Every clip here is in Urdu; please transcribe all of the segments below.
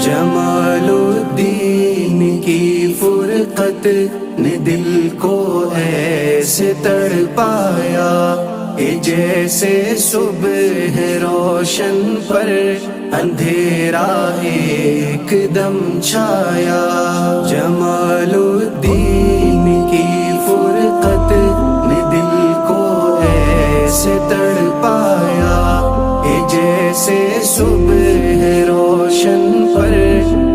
جمال الدین کی فرقت نے دل کو ایسے تڑپایا کہ جیسے صبح روشن پر اندھیرا ایک دم چھایا۔ جمال الدین کی فرقت نے دل کو ایسے تڑپایا کہ جیسے صبح روشن پر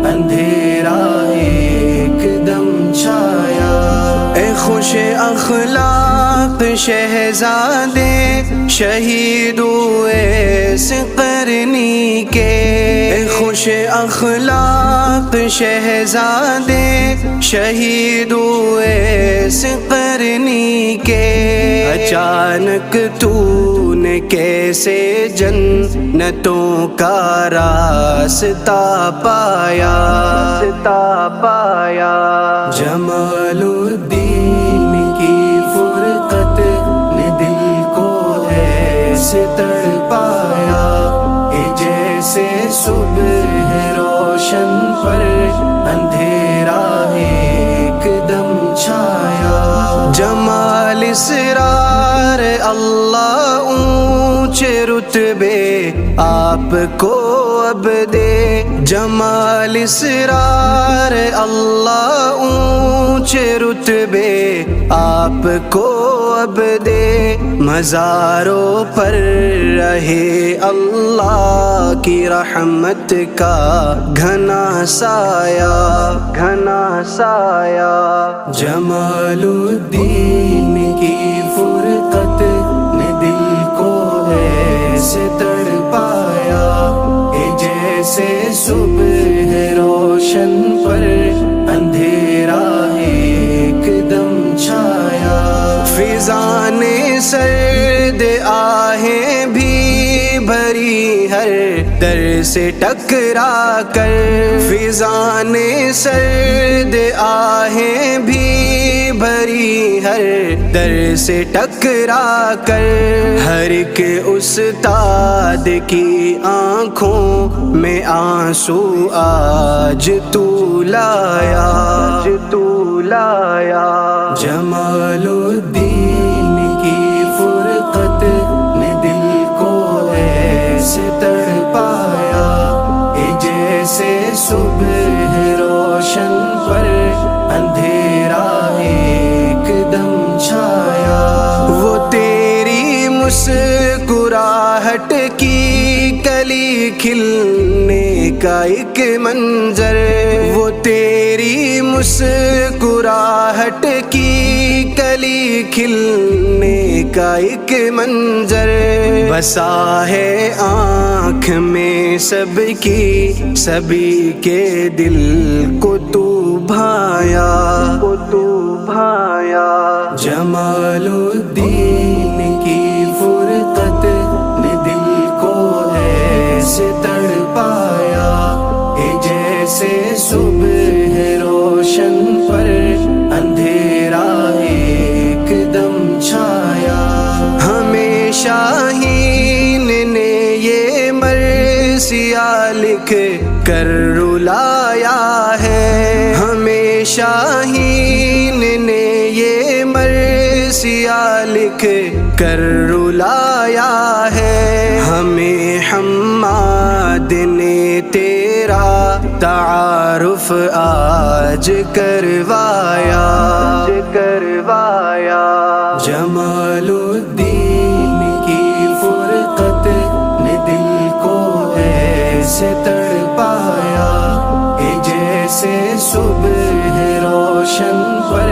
اندھیرا ایک دم چھایا۔ اے خوش اخلاق شہزادے شہید ہوئے اس قرنی کے، اے خوش اخلاق شہزادے شہید ہوئے اس قرنی کے، اچانک تو نے کیسے جنتوں کا راستہ پایا۔ جمال الدین کی فرقت نے دل کو ایسے تڑپایا کہ جیسے صبح روشن پر اندھیرا ایک دم چھایا۔ جمال اسرار اللہ اونچے رتبے آپ کو اب دے، جمال اسرار اللہ اونچے رتبے آپ کو اب دے، مزاروں پر رہے اللہ کی رحمت کا گھنا سایہ۔ جمال الدین کی فرقت نے دل کو ایسے تڑپایا کہ جیسے صبح روشن پر اندھیرا ایک دم چھایا۔ فضان سرد آہیں بھی بھری ہر در سے ٹکرا کر، فضان سرد آہیں بھی بھری ہر در سے ٹکرا کر، ہر ایک استاد کی آنکھوں میں آنسو آج تو لایا۔ جمال الدین کی فرقت نے دل کو ایسے تڑپایا کہ جیسے صبح روشن پر اندھیرا ایک دم چھایا۔ وہ تیری مسکراہٹ کی کلی کھلنے کا ایک منظر، وہ تیری مسکراہٹ کی کلی کھلنے کا ایک منظر، بسا ہے آنکھ میں سب کی، سبھی کے دل کو تو بھایا۔ جمال الدین کی فرقت نے دل کو ایسے تڑپایا کہ جیسے صبح روشن پر اندھیرا ایک دم چھایا۔ ہمیشہ ہی نے یہ مرثیہ لکھ کر رلایا ہے، ہمیشہ ہی نے یہ مرثیہ لکھ کر رلایا ہے، ہمیں حماد نے تیرا تعارف آج کروایا۔ جمال الدین کی فرقت نے دل کو ایسے تڑپایا کہ جیسے صبح روشن پر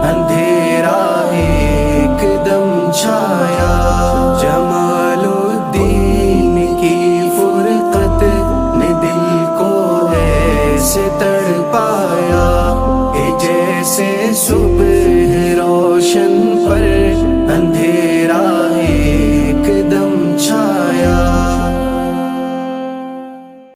اندھیرا ایک دم چھایا۔ جمال الدین کی فرقت نے دل کو ایسے تڑپایا کہ جیسے صبح